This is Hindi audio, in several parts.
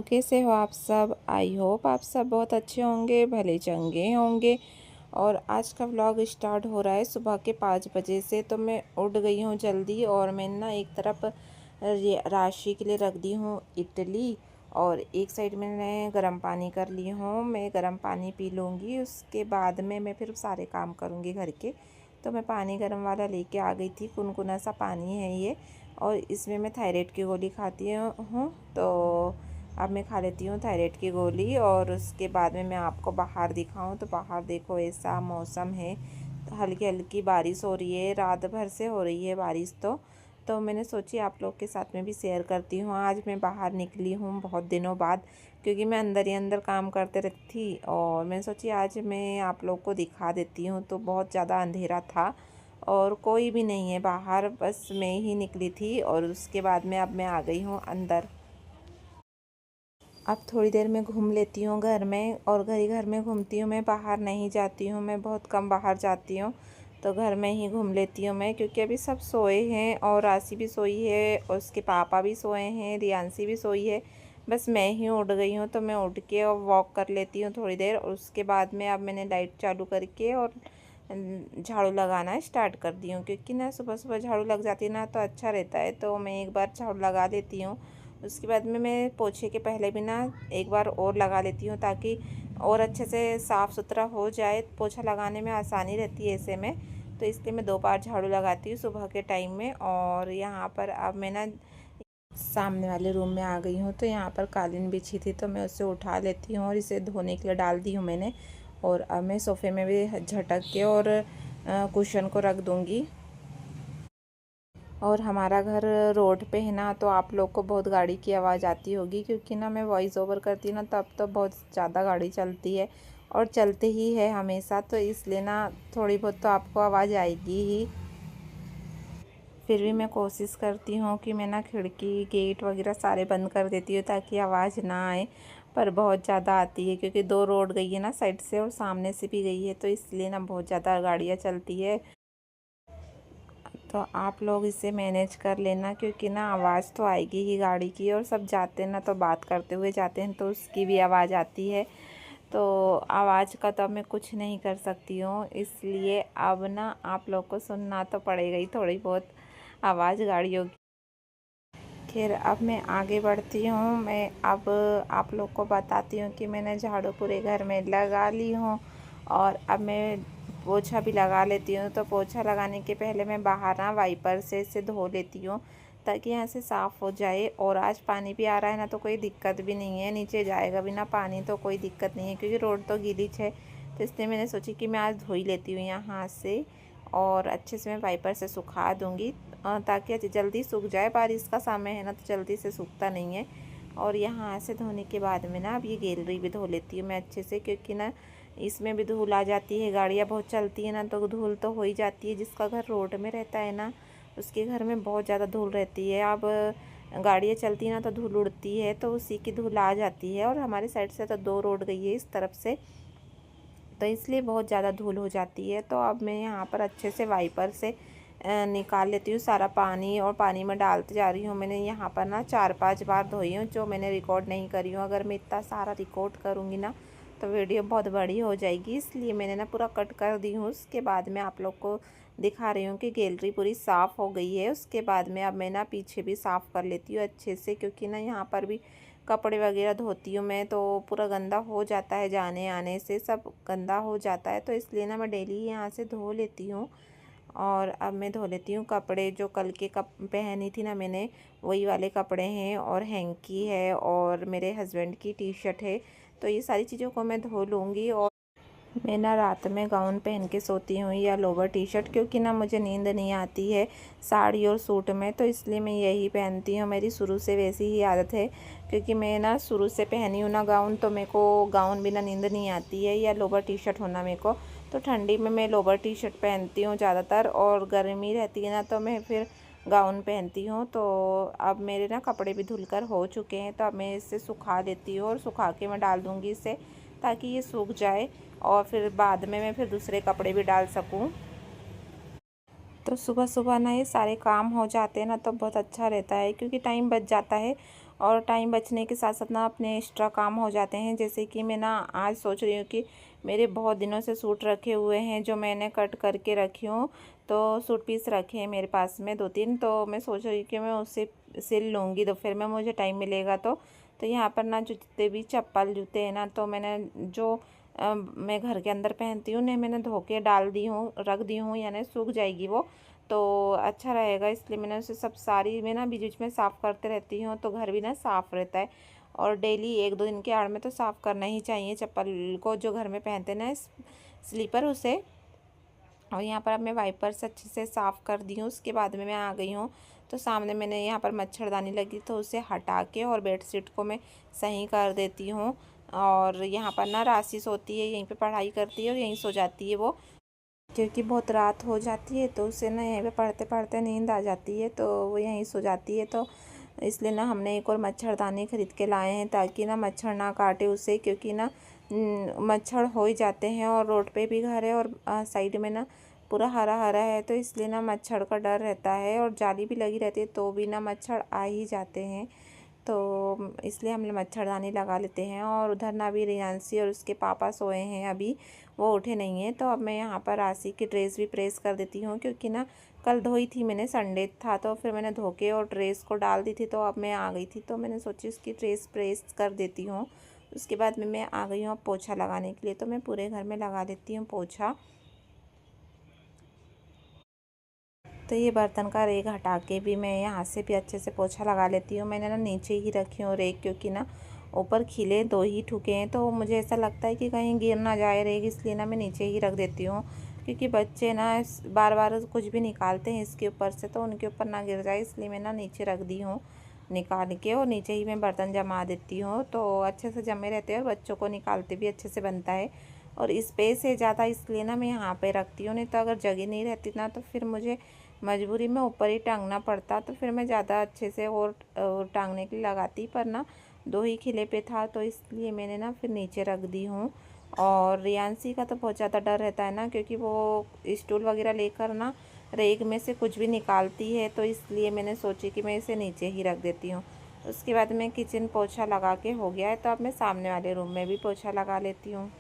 कैसे हो आप सब। आई होप आप सब बहुत अच्छे होंगे, भले चंगे होंगे। और आज का व्लॉग स्टार्ट हो रहा है सुबह के 5 बजे से। तो मैं उठ गई हूँ जल्दी और मैंने ना एक तरफ राशि के लिए रख दी हूँ इडली और एक साइड मैंने गर्म पानी कर ली हूँ। मैं गर्म पानी पी लूँगी, उसके बाद में मैं फिर सारे काम करूँगी घर के। तो मैं पानी गर्म वाला लेके आ गई थी, कुनकुना सा पानी है ये। और इसमें मैं थायराइड की गोली खाती हूँ, तो अब मैं खा लेती हूँ थायराइड की गोली। और उसके बाद में मैं आपको बाहर दिखाऊँ तो बाहर देखो ऐसा मौसम है, हल्की हल्की बारिश हो रही है, रात भर से हो रही है बारिश। तो मैंने सोची आप लोग के साथ में भी शेयर करती हूँ। आज मैं बाहर निकली हूँ बहुत दिनों बाद, क्योंकि मैं अंदर ही अंदर काम करते रहती थी। और मैंने सोची आज मैं आप लोग को दिखा देती हूँ। तो बहुत ज़्यादा अंधेरा था और कोई भी नहीं है बाहर, बस मैं ही निकली थी। और उसके बाद में अब मैं आ गई हूँ अंदर। अब थोड़ी देर में घूम लेती हूँ घर में, और घर ही घर में घूमती हूँ मैं, बाहर नहीं जाती हूँ। मैं बहुत कम बाहर जाती हूँ, तो घर में ही घूम लेती हूँ मैं, क्योंकि अभी सब सोए हैं। और राशि भी सोई है और उसके पापा भी सोए हैं, रियांशी भी सोई है। बस मैं ही उठ गई हूँ, तो मैं उठ के और वॉक कर लेती हूँ थोड़ी देर। और उसके बाद में अब मैंने लाइट चालू करके और झाड़ू लगाना स्टार्ट कर दी हूँ, क्योंकि ना सुबह सुबह झाड़ू लग जाती है ना तो अच्छा रहता है। तो मैं एक बार झाड़ू लगा देती हूँ, उसके बाद में मैं पोछे के पहले भी ना एक बार और लगा लेती हूँ, ताकि और अच्छे से साफ़ सुथरा हो जाए। पोछा लगाने में आसानी रहती है ऐसे में, तो इसलिए मैं 2 बार झाड़ू लगाती हूँ सुबह के टाइम में। और यहाँ पर अब मैं ना सामने वाले रूम में आ गई हूँ, तो यहाँ पर कालीन बिछी थी, तो मैं उसे उठा लेती हूँ और इसे धोने के लिए डाल दी हूँ मैंने। और अब मैं सोफ़े में भी झटक के और कुशन को रख दूँगी। और हमारा घर रोड पे है ना, तो आप लोग को बहुत गाड़ी की आवाज़ आती होगी, क्योंकि ना मैं वॉइस ओवर करती ना तब तो बहुत ज़्यादा गाड़ी चलती है और चलते ही है हमेशा। तो इसलिए ना थोड़ी बहुत तो आपको आवाज़ आएगी ही। फिर भी मैं कोशिश करती हूँ कि मैं ना खिड़की गेट वगैरह सारे बंद कर देती हूँ, ताकि आवाज़ ना आए। पर बहुत ज़्यादा आती है, क्योंकि 2 रोड गई है ना साइड से और सामने से भी गई है, तो इसलिए ना बहुत ज़्यादा गाड़ियाँ चलती है। तो आप लोग इसे मैनेज कर लेना, क्योंकि ना आवाज़ तो आएगी ही गाड़ी की। और सब जाते हैं ना तो बात करते हुए जाते हैं, तो उसकी भी आवाज़ आती है। तो आवाज़ का तो अब मैं कुछ नहीं कर सकती हूँ, इसलिए अब ना आप लोग को सुनना तो पड़ेगा ही थोड़ी बहुत आवाज़ गाड़ियों की। खैर अब मैं आगे बढ़ती हूँ। मैं अब आप लोग को बताती हूँ कि मैंने झाड़ू पूरे घर में लगा ली हूँ, और अब मैं पोछा भी लगा लेती हूँ। तो पोछा लगाने के पहले मैं बाहर ना वाइपर से इसे धो लेती हूँ, ताकि यहाँ से साफ़ हो जाए। और आज पानी भी आ रहा है ना, तो कोई दिक्कत भी नहीं है, नीचे जाएगा भी ना पानी तो कोई दिक्कत नहीं है, क्योंकि रोड तो गीली है। तो इसलिए मैंने सोची कि मैं आज धो ही लेती हूँ यहाँ हाथ से, और अच्छे से मैं वाइपर से सुखा दूँगी, ताकि जल्दी सूख जाए। बारिश का समय है ना, तो जल्दी से सूखता नहीं है। और यहाँ से धोने के बाद में ना अब ये गैलरी भी धो लेती हूँ मैं अच्छे से, क्योंकि ना इसमें भी धूल आ जाती है, गाड़ियाँ बहुत चलती है ना, तो धूल तो हो ही जाती है। जिसका घर रोड में रहता है ना, उसके घर में बहुत ज़्यादा धूल रहती है। अब गाड़ियाँ चलती है ना तो धूल उड़ती है, तो उसी की धूल आ जाती है। और हमारी साइड से तो 2 रोड गई है इस तरफ से, तो इसलिए बहुत ज़्यादा धूल हो जाती है। तो अब मैं यहाँ पर अच्छे से वाइपर से निकाल लेती हूँ सारा पानी, और पानी में डालते जा रही हूँ। मैंने यहाँ पर ना 4-5 बार धोई हूँ, जो मैंने रिकॉर्ड नहीं करी हूँ। अगर मैं इतना सारा रिकॉर्ड करूँगी ना तो वीडियो बहुत बड़ी हो जाएगी, इसलिए मैंने ना पूरा कट कर दी हूँ। उसके बाद मैं आप लोग को दिखा रही हूँ कि गैलरी पूरी साफ़ हो गई है। उसके बाद में अब मैं ना पीछे भी साफ़ कर लेती हूँ अच्छे से, क्योंकि ना यहाँ पर भी कपड़े वगैरह धोती हूँ मैं, तो पूरा गंदा हो जाता है, जाने आने से सब गंदा हो जाता है। तो इसलिए ना मैं डेली यहाँ से धो लेती हूँ। और अब मैं धो लेती हूँ कपड़े, जो कल के पहनी थी ना मैंने, वही वाले कपड़े हैं। और हैंकी है और मेरे हस्बैंड की टी शर्ट है, तो ये सारी चीज़ों को मैं धो लूँगी। और मैं ना रात में गाउन पहन के सोती हूँ या लोवर टी शर्ट, क्योंकि ना मुझे नींद नहीं आती है साड़ी और सूट में, तो इसलिए मैं यही पहनती हूँ। मेरी शुरू से वैसी ही आदत है, क्योंकि मैं ना शुरू से पहनी हूँ ना गाउन, तो मेरे को गाउन बिना नींद नहीं आती है, या लोवर टी शर्ट होना मेरे को। तो ठंडी में मैं लोवर टी शर्ट पहनती हूँ ज़्यादातर, और गर्मी रहती है ना तो मैं फिर गाउन पहनती हूँ। तो अब मेरे ना कपड़े भी धुलकर हो चुके हैं, तो अब मैं इसे सुखा देती हूँ, और सुखा के मैं डाल दूँगी इसे, ताकि ये सूख जाए और फिर बाद में मैं फिर दूसरे कपड़े भी डाल सकूं। तो सुबह सुबह ना ये सारे काम हो जाते हैं ना, तो बहुत अच्छा रहता है, क्योंकि टाइम बच जाता है। और टाइम बचने के साथ साथ ना अपने एक्स्ट्रा काम हो जाते हैं। जैसे कि मैं ना आज सोच रही हूँ कि मेरे बहुत दिनों से सूट रखे हुए हैं जो मैंने कट करके रखी हूँ, तो सूट पीस रखे हैं मेरे पास में 2-3, तो मैं सोच रही हूँ कि मैं उससे सिल लूँगी दोपहर में, मुझे टाइम मिलेगा तो यहाँ पर ना जो जितने भी चप्पल जूते हैं ना, तो मैंने जो मैं घर के अंदर पहनती हूँ, नहीं मैंने धो के डाल दी हूँ, रख दी हूँ, यानी सूख जाएगी वो तो अच्छा रहेगा, इसलिए मैंने उसे सब सारी मैं ना बीच बीच में साफ़ करते रहती हूँ, तो घर भी ना साफ़ रहता है। और डेली 1-2 दिन के आड़ में तो साफ़ करना ही चाहिए चप्पल को, जो घर में पहनते ना स्लीपर उसे। और यहाँ पर अब मैं वाइपर से अच्छे से साफ़ कर दी हूँ। उसके बाद में मैं आ गई हूँ, तो सामने मैंने यहाँ पर मच्छरदानी लगी, तो उसे हटा के और बेडशीट को मैं सही कर देती हूँ। और यहाँ पर ना राशि सोती है, यहीं पे पढ़ाई करती है और यहीं सो जाती है वो, क्योंकि बहुत रात हो जाती है तो उसे ना यहीं पे पढ़ते पढ़ते नींद आ जाती है, तो वो यहीं सो जाती है। तो इसलिए ना हमने एक और मच्छरदानी ख़रीद के लाए हैं ताकि ना मच्छर ना काटे उसे, क्योंकि ना मच्छर हो ही जाते हैं। और रोड पे भी घर है और साइड में ना पूरा हरा हरा है, तो इसलिए ना मच्छर का डर रहता है। और जाली भी लगी रहती है तो भी ना मच्छर आ ही जाते हैं, तो इसलिए हमने मच्छरदानी लगा लेते हैं। और उधर ना भी रियांशी और उसके पापा सोए हैं, अभी वो उठे नहीं हैं। तो अब मैं यहाँ पर राशि की ड्रेस भी प्रेस कर देती हूँ, क्योंकि ना कल धोई थी मैंने, संडे था तो फिर मैंने धो के और ड्रेस को डाल दी थी, तो अब मैं आ गई थी तो मैंने सोची उसकी ड्रेस प्रेस कर देती हूँ। उसके बाद में मैं आ गई हूँ पोछा लगाने के लिए, तो मैं पूरे घर में लगा देती हूँ पोछा। तो ये बर्तन का रेग हटा के भी मैं यहाँ से भी अच्छे से पोछा लगा लेती हूँ। मैंने ना नीचे ही रखी हूँ रेग, क्योंकि ना ऊपर खिले 2 ही ठुके हैं, तो मुझे ऐसा लगता है कि कहीं गिर ना जाए रेग, इसलिए ना मैं नीचे ही रख देती हूँ। क्योंकि बच्चे ना बार बार कुछ भी निकालते हैं इसके ऊपर से, तो उनके ऊपर ना गिर जाए, इसलिए मैं ना नीचे रख दी हूँ निकाल के, और नीचे ही मैं बर्तन जमा देती हूँ, तो अच्छे से जमे रहते हैं और बच्चों को निकालते भी अच्छे से बनता है। और स्पेस है ज़्यादा, इसलिए ना मैं यहाँ पे रखती हूँ, नहीं तो अगर जगह नहीं रहती ना तो फिर मुझे मजबूरी में ऊपर ही टांगना पड़ता, तो फिर मैं ज़्यादा अच्छे से और टांगने के लिए लगाती, पर ना 2 ही खिले पे था, तो इसलिए मैंने ना फिर नीचे रख दी हूँ। और रियांशी का तो बहुत ज़्यादा डर रहता है ना, क्योंकि वो स्टूल वगैरह लेकर ना रेग में से कुछ भी निकालती है, तो इसलिए मैंने सोची कि मैं इसे नीचे ही रख देती हूँ। उसके बाद मैं किचन पोछा लगा के हो गया है, तो अब मैं सामने वाले रूम में भी पोछा लगा लेती हूँ।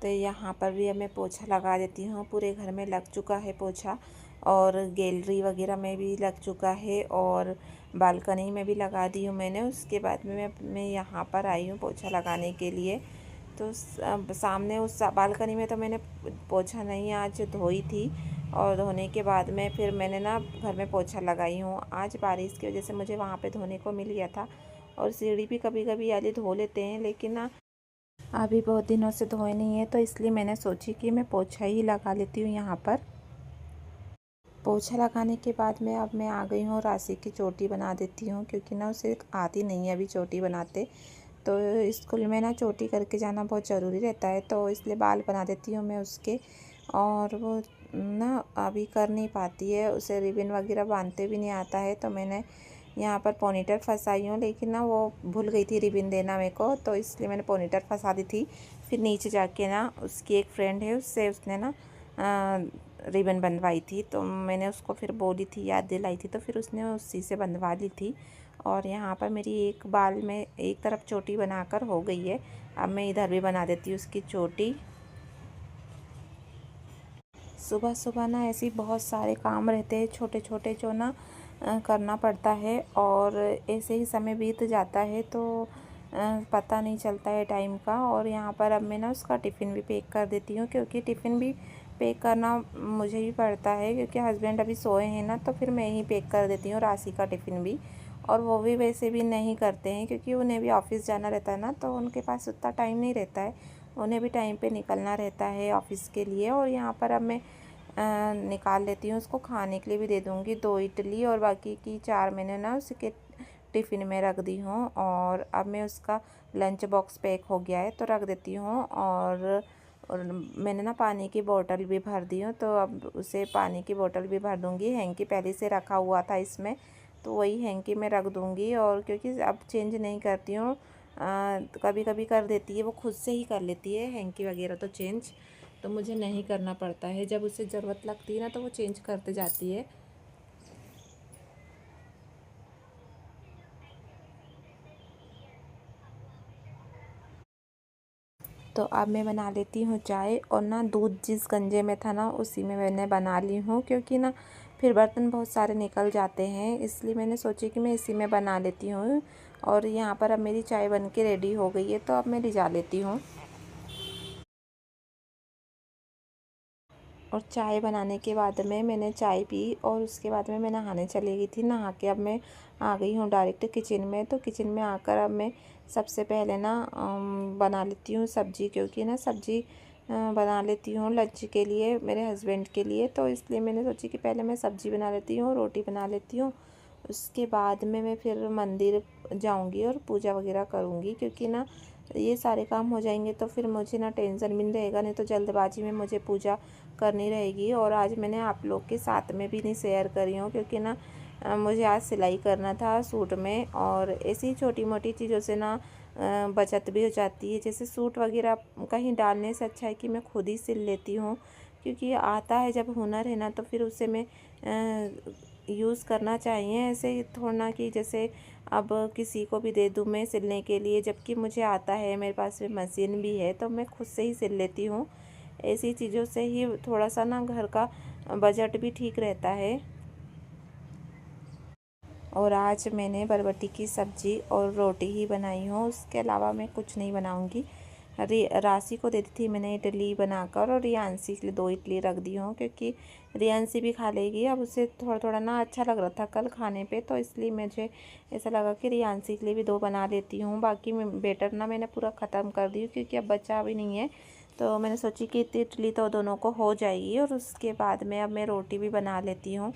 तो यहाँ पर भी अब मैं पोछा लगा देती हूँ। पूरे घर में लग चुका है पोछा, और गैलरी वगैरह में भी लग चुका है, और बालकनी में भी लगा दी हूँ मैंने। उसके बाद में मैं यहाँ पर आई हूँ पोछा लगाने के लिए। तो सामने उस बालकनी में तो मैंने पोछा नहीं आज धोई थी, और धोने के बाद में फिर मैंने ना घर में पोछा लगाई हूँ। आज बारिश की वजह से मुझे वहाँ पे धोने को मिल गया था, और सीढ़ी भी कभी कभी आदि धो लेते हैं, लेकिन ना अभी बहुत दिनों से धोए नहीं है, तो इसलिए मैंने सोची कि मैं पोछा ही लगा लेती हूँ यहाँ पर। पोछा लगाने के बाद में अब मैं आ गई हूँ राशि की चोटी बना देती हूँ, क्योंकि ना उसे आती नहीं है अभी चोटी बनाते, तो स्कूल में ना चोटी करके जाना बहुत ज़रूरी रहता है, तो इसलिए बाल बना देती हूँ मैं उसके। और वो ना अभी कर नहीं पाती है, उसे रिबन वगैरह बांधते भी नहीं आता है, तो मैंने यहाँ पर पोनीटेल फंसाई हूँ, लेकिन ना वो भूल गई थी रिबन देना मेरे को, तो इसलिए मैंने पोनीटेल फंसा दी थी। फिर नीचे जाके ना उसकी एक फ्रेंड है, उससे उसने ना रिबन बंधवाई थी, तो मैंने उसको फिर बोली थी, याद दिलाई थी, तो फिर उसने उसी से बंधवा ली थी। और यहाँ पर मेरी एक बाल में एक तरफ चोटी बनाकर हो गई है। अब मैं इधर भी बना देती हूँ उसकी चोटी। सुबह सुबह ना ऐसे बहुत सारे काम रहते हैं छोटे छोटे, जो ना करना पड़ता है, और ऐसे ही समय बीत जाता है, तो पता नहीं चलता है टाइम का। और यहाँ पर अब मैं ना उसका टिफ़िन भी पैक कर देती हूँ, क्योंकि टिफ़िन भी पैक करना मुझे ही पड़ता है क्योंकि हस्बैंड अभी सोए हैं ना, तो फिर मैं ही पैक कर देती हूँ राशि का टिफ़िन भी। और वो भी वैसे भी नहीं करते हैं क्योंकि उन्हें भी ऑफ़िस जाना रहता है ना, तो उनके पास उतना टाइम नहीं रहता है। उन्हें भी टाइम पे निकलना रहता है ऑफ़िस के लिए। और यहाँ पर अब मैं निकाल लेती हूँ, उसको खाने के लिए भी दे दूँगी 2 इडली, और बाकी की 4 मैंने ना उसके टिफ़िन में रख दी हूँ। और अब मैं उसका लंच बॉक्स पैक हो गया है तो रख देती हूँ। और मैंने ना पानी की बोतल भी भर दी हूँ, तो अब उसे पानी की बोतल भी भर दूँगी। हैंकी पहले से रखा हुआ था इसमें, तो वही हैंकी में रख दूँगी। और क्योंकि अब चेंज नहीं करती हूँ, कभी कभी कर देती है, वो खुद से ही कर लेती है हैंकी वगैरह तो चेंज, तो मुझे नहीं करना पड़ता है। जब उसे ज़रूरत लगती है ना तो वो चेंज करते जाती है। तो अब मैं बना लेती हूँ चाय। और ना दूध जिस गंजे में था ना उसी में मैंने बना ली हूँ, क्योंकि ना फिर बर्तन बहुत सारे निकल जाते हैं, इसलिए मैंने सोची कि मैं इसी में बना लेती हूँ। और यहाँ पर अब मेरी चाय बन के रेडी हो गई है, तो अब मैं ले जा लेती हूँ। और चाय बनाने के बाद में मैंने चाय पी, और उसके बाद में मैं नहाने चली गई थी। नहा के अब मैं आ गई हूँ डायरेक्ट किचन में। तो किचन में आकर अब मैं सबसे पहले ना बना लेती हूँ सब्ज़ी, क्योंकि ना सब्ज़ी बना लेती हूँ लंच के लिए मेरे हस्बैंड के लिए। तो इसलिए मैंने सोची कि पहले मैं सब्ज़ी बना लेती हूँ, रोटी बना लेती हूँ। उसके बाद में मैं फिर मंदिर जाऊँगी और पूजा वगैरह करूँगी, क्योंकि ना ये सारे काम हो जाएंगे तो फिर मुझे ना टेंशन भी नहीं रहेगा, नहीं तो जल्दबाजी में मुझे पूजा करनी रहेगी। और आज मैंने आप लोग के साथ में भी नहीं शेयर करी हूँ, क्योंकि ना मुझे आज सिलाई करना था सूट में। और ऐसी छोटी मोटी चीज़ों से ना बचत भी हो जाती है। जैसे सूट वगैरह कहीं डालने से अच्छा है कि मैं खुद ही सिल लेती हूँ, क्योंकि आता है जब हुनर है ना, तो फिर उसे मैं यूज़ करना चाहिए। ऐसे ही थोड़ा ना कि जैसे अब किसी को भी दे दूँ मैं सिलने के लिए, जबकि मुझे आता है, मेरे पास में मशीन भी है, तो मैं खुद से ही सिल लेती हूँ। ऐसी चीज़ों से ही थोड़ा सा ना घर का बजट भी ठीक रहता है। और आज मैंने बरबटी की सब्ज़ी और रोटी ही बनाई हूँ, उसके अलावा मैं कुछ नहीं बनाऊँगी। राशि को दे दी थी मैंने इडली बनाकर, और रियांशी के लिए 2 इडली रख दी हूँ, क्योंकि रियांशी भी खा लेगी। अब उसे थोड़ा थोड़ा ना अच्छा लग रहा था कल खाने पे, तो इसलिए मुझे ऐसा लगा कि रियांशी के लिए भी 2 बना लेती हूँ। बाकी बेटर ना मैंने पूरा ख़त्म कर दी, क्योंकि अब बचा भी नहीं है। तो मैंने सोची कि इतनी इडली तो दोनों को हो जाएगी। और उसके बाद में अब मैं रोटी भी बना लेती हूँ।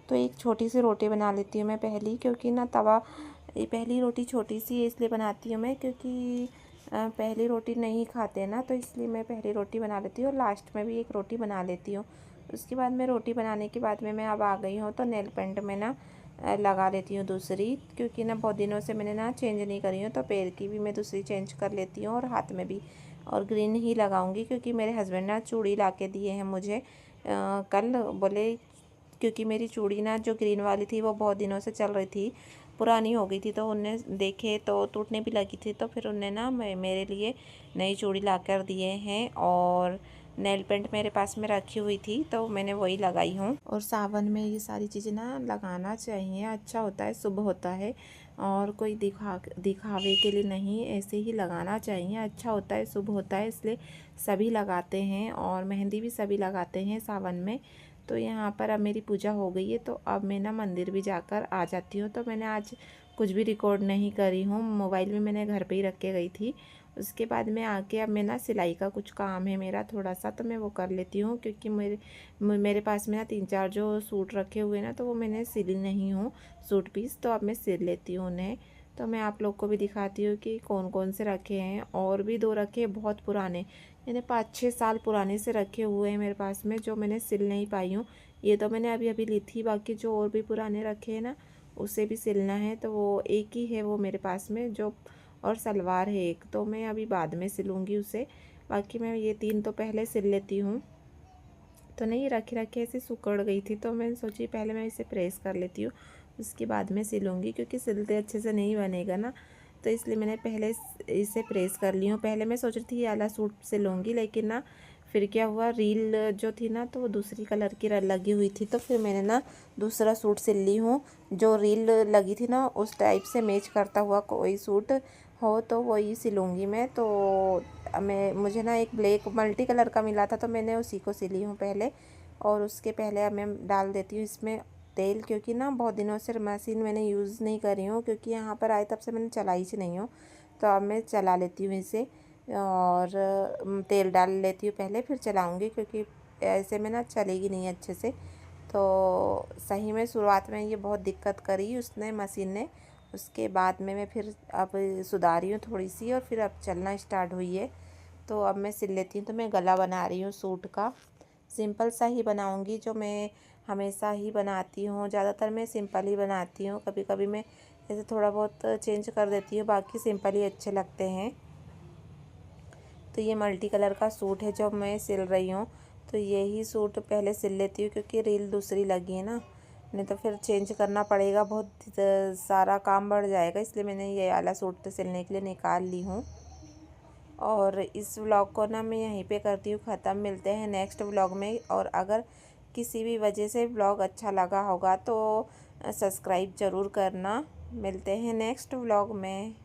तो एक छोटी सी रोटी बना लेती हूँ मैं पहली, क्योंकि ना तवा, ये पहली रोटी छोटी सी है इसलिए बनाती हूँ मैं, क्योंकि पहली रोटी नहीं खाते ना, तो इसलिए मैं पहली रोटी बना लेती हूँ और लास्ट में भी एक रोटी बना लेती हूँ। उसके बाद मैं रोटी बनाने के बाद में मैं अब आ गई हूँ, तो नेल पेंट में ना लगा लेती हूँ दूसरी, क्योंकि ना बहुत दिनों से मैंने ना चेंज नहीं करी हूँ, तो पैर की भी मैं दूसरी चेंज कर लेती हूँ और हाथ में भी। और ग्रीन ही लगाऊंगी, क्योंकि मेरे हस्बैंड ना चूड़ी ला के दिए हैं मुझे कल, बोले, क्योंकि मेरी चूड़ी ना जो ग्रीन वाली थी वो बहुत दिनों से चल रही थी, पुरानी हो गई थी, तो उनने देखे तो टूटने भी लगी थी, तो फिर उनने ना मेरे लिए नई चूड़ी ला कर दिए हैं। और नेल पेंट मेरे पास में रखी हुई थी, तो मैंने वही लगाई हूँ। और सावन में ये सारी चीज़ें ना लगाना चाहिए, अच्छा होता है, शुभ होता है। और कोई दिखावे के लिए नहीं, ऐसे ही लगाना चाहिए, अच्छा होता है, शुभ होता है, इसलिए सभी लगाते हैं। और मेहंदी भी सभी लगाते हैं सावन में। तो यहाँ पर अब मेरी पूजा हो गई है, तो अब मैं ना मंदिर भी जाकर आ जाती हूँ। तो मैंने आज कुछ भी रिकॉर्ड नहीं करी हूँ, मोबाइल भी मैंने घर पे ही रख के गई थी। उसके बाद में आके अब मैं ना सिलाई का कुछ काम है मेरा थोड़ा सा, तो मैं वो कर लेती हूँ, क्योंकि मेरे पास में ना 3-4 जो सूट रखे हुए ना, तो वो मैंने सिली नहीं हूँ सूट पीस, तो अब मैं सिल लेती हूँ उन्हें। तो मैं आप लोग को भी दिखाती हूँ कि कौन कौन से रखे हैं। और भी 2 रखे हैं बहुत पुराने, यानी 5-6 साल पुराने से रखे हुए हैं मेरे पास में, जो मैंने सिल नहीं पाई हूँ। ये तो मैंने अभी अभी ली थी, बाकी जो और भी पुराने रखे हैं ना उसे भी सिलना है। तो वो एक ही है वो मेरे पास में जो, और सलवार है एक, तो मैं अभी बाद में सिलूँगी उसे। बाकी मैं ये 3 तो पहले सिल लेती हूँ। तो नहीं, रखे रखे ऐसे सिकुड़ गई थी, तो मैंने सोची पहले मैं इसे प्रेस कर लेती हूँ, उसके बाद में सिलूँगी, क्योंकि सिलते अच्छे से नहीं बनेगा ना, तो इसलिए मैंने पहले इसे प्रेस कर ली हूँ। पहले मैं सोच रही थी ये वाला सूट सिलूँगी, लेकिन ना फिर क्या हुआ, रील जो थी ना तो वो दूसरी कलर की लगी हुई थी, तो फिर मैंने ना दूसरा सूट सिल ली हूँ। जो रील लगी थी ना उस टाइप से मैच करता हुआ कोई सूट हो तो वही सिलूँगी मैं। तो मुझे ना एक ब्लैक मल्टी कलर का मिला था तो मैंने उसी को सिली हूँ पहले। और उसके पहले अब मैं डाल देती हूँ इसमें तेल, क्योंकि ना बहुत दिनों से मशीन मैंने यूज़ नहीं करी हूँ, क्योंकि यहाँ पर आए तब से मैंने चलाई ही नहीं हूँ। तो अब मैं चला लेती हूँ इसे और तेल डाल लेती हूँ पहले, फिर चलाऊँगी, क्योंकि ऐसे में ना चलेगी नहीं अच्छे से। तो सही में शुरुआत में ये बहुत दिक्कत करी उसने, मशीन ने। उसके बाद में मैं फिर अब सुधारी हूँ थोड़ी सी, और फिर अब चलना स्टार्ट हुई है। तो अब मैं सिल लेती हूँ। तो मैं गला बना रही हूँ सूट का, सिंपल सा ही बनाऊँगी, जो मैं हमेशा ही बनाती हूँ। ज़्यादातर मैं सिंपल ही बनाती हूँ, कभी कभी मैं ऐसे थोड़ा बहुत चेंज कर देती हूँ, बाकी सिंपल ही अच्छे लगते हैं। तो ये मल्टी कलर का सूट है जो मैं सिल रही हूँ। तो यही सूट पहले सिल लेती हूँ, क्योंकि रील दूसरी लगी है ना, नहीं तो फिर चेंज करना पड़ेगा, बहुत सारा काम बढ़ जाएगा। इसलिए मैंने ये वाला सूट सिलने के लिए निकाल ली हूँ। और इस व्लॉग को ना मैं यहीं पे करती हूँ ख़त्म। मिलते हैं नेक्स्ट व्लॉग में। और अगर किसी भी वजह से व्लॉग अच्छा लगा होगा तो सब्सक्राइब ज़रूर करना। मिलते हैं नेक्स्ट व्लॉग में।